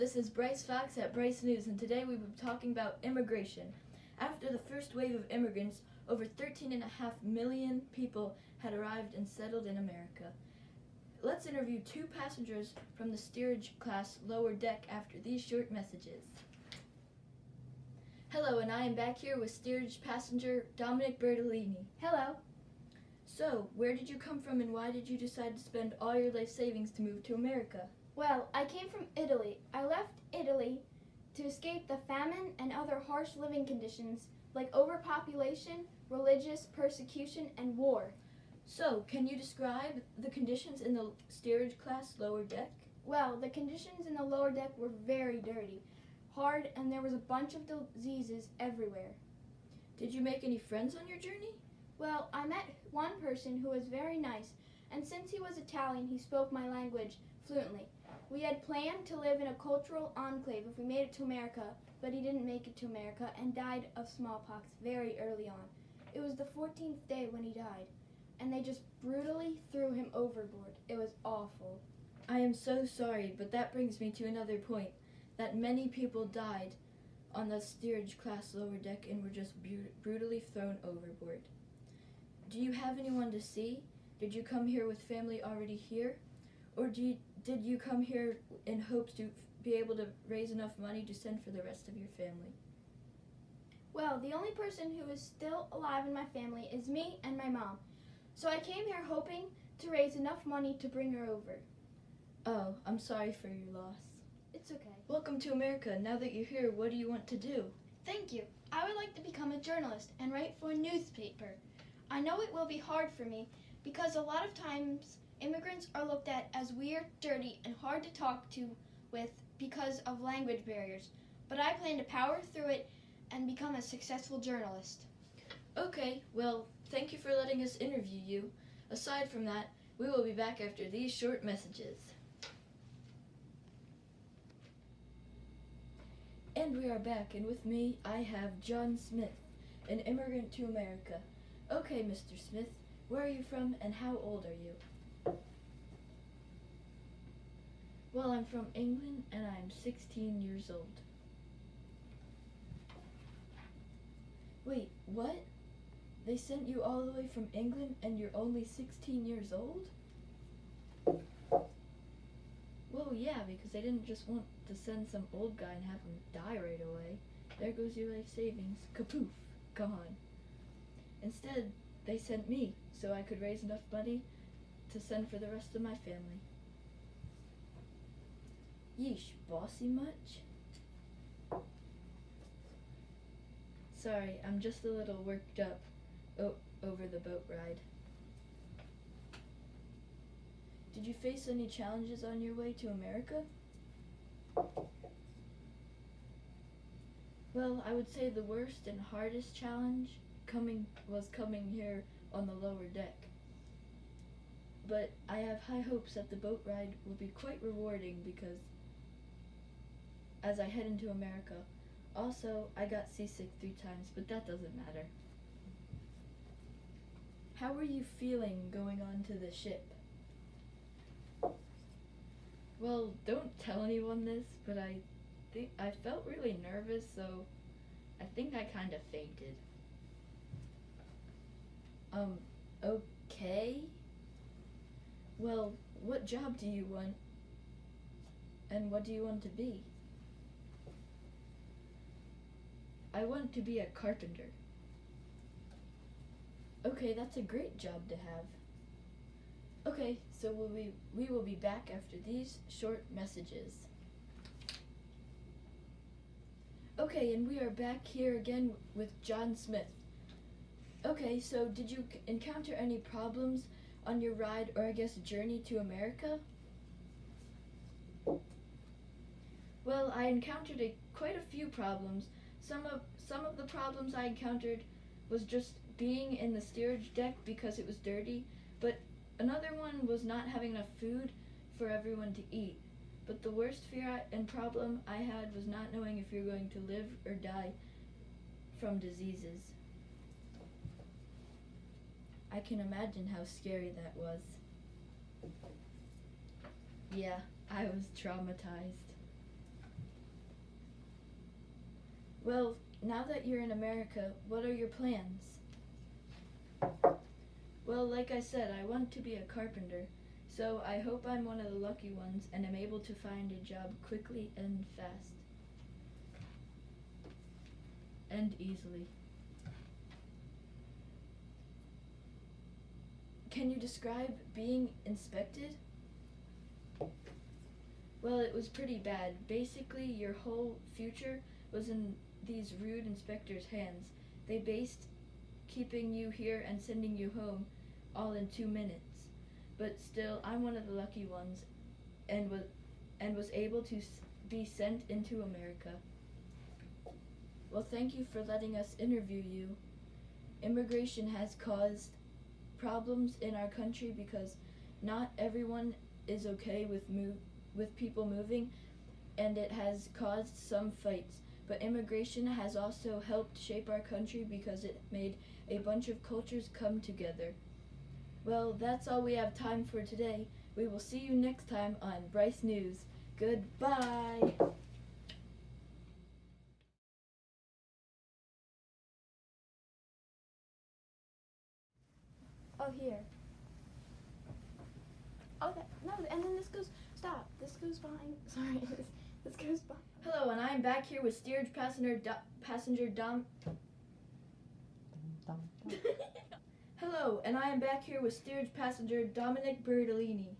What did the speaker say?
this is Bryce Fox at Bryce News, and today we will be talking about immigration. After the first wave of immigrants, over 13.5 million people had arrived and settled in America. Let's interview two passengers from the steerage class lower deck after these short messages. Hello, and I am back here with steerage passenger Dominic Bertolini. Hello. So, where did you come from and why did you decide to spend all your life savings to move to America? Well, I came from Italy. I left Italy to escape the famine and other harsh living conditions like overpopulation, religious persecution, and war. So, can you describe the conditions in the steerage class lower deck? Well, the conditions in the lower deck were very dirty, hard, and there was a bunch of diseases everywhere. Did you make any friends on your journey? Well, I met one person who was very nice, and since he was Italian, he spoke my language fluently. We had planned to live in a cultural enclave if we made it to America, but he didn't make it to America and died of smallpox very early on. It was the 14th day when he died, and they just brutally threw him overboard. It was awful. I am so sorry, but that brings me to another point, that many people died on the steerage class lower deck and were just brutally thrown overboard. Do you have anyone to see? Did you come here with family already here? Or did you come here in hopes to be able to raise enough money to send for the rest of your family? Well, the only person who is still alive in my family is me and my mom. So I came here hoping to raise enough money to bring her over. Oh, I'm sorry for your loss. It's okay. Welcome to America. Now that you're here, what do you want to do? Thank you. I would like to become a journalist and write for a newspaper. I know it will be hard for me because a lot of times immigrants are looked at as weird, dirty, and hard to talk to with because of language barriers. But I plan to power through it and become a successful journalist. Okay, well, thank you for letting us interview you. Aside from that, we will be back after these short messages. And we are back, and with me, I have John Smith, an immigrant to America. Okay, Mr. Smith, where are you from and how old are you? Well, I'm from England and I'm 16 years old. Wait, what? They sent you all the way from England and you're only 16 years old? Well, yeah, because they didn't just want to send some old guy and have him die right away. There goes your life savings. Kapoof. Gone. Instead, they sent me so I could raise enough money to send for the rest of my family. Yeesh, bossy much? Sorry, I'm just a little worked up over the boat ride. Did you face any challenges on your way to America? Well, I would say the worst and hardest challenge was coming here on the lower deck. But I have high hopes that the boat ride will be quite rewarding because as I head into America. Also, I got seasick 3 times, but that doesn't matter. How were you feeling going onto the ship? Well, don't tell anyone this, but I felt really nervous, so I think I kind of fainted. Okay. Well, what job do you want? And what do you want to be? I want to be a carpenter. Okay, that's a great job to have. Okay, so we will be back after these short messages. Okay, and we are back here again with John Smith. Okay, so did you encounter any problems on your ride or I guess journey to America? Well, I encountered quite a few problems. Some of the problems I encountered was just being in the steerage deck because it was dirty, but another one was not having enough food for everyone to eat. But the worst fear and problem I had was not knowing if you're going to live or die from diseases. I can imagine how scary that was. Yeah, I was traumatized. Well, now that you're in America, what are your plans? Well, like I said, I want to be a carpenter, so I hope I'm one of the lucky ones and am able to find a job quickly and fast. And easily. Can you describe being inspected? Well, it was pretty bad. Basically, your whole future was in these rude inspectors' hands. They based keeping you here and sending you home all in 2 minutes. But still, I'm one of the lucky ones and was able to be sent into America. Well, thank you for letting us interview you. Immigration has caused problems in our country because not everyone is okay with people moving, and it has caused some fights. But immigration has also helped shape our country because it made a bunch of cultures come together. Well, that's all we have time for today. We will see you next time on Bryce News. Goodbye! Oh, here. Oh, no, and then this goes, stop, this goes behind, sorry, this goes behind. Hello, and I'm back here with steerage passenger Dom. Hello, and I am back here with steerage passenger Dominic Bertolini.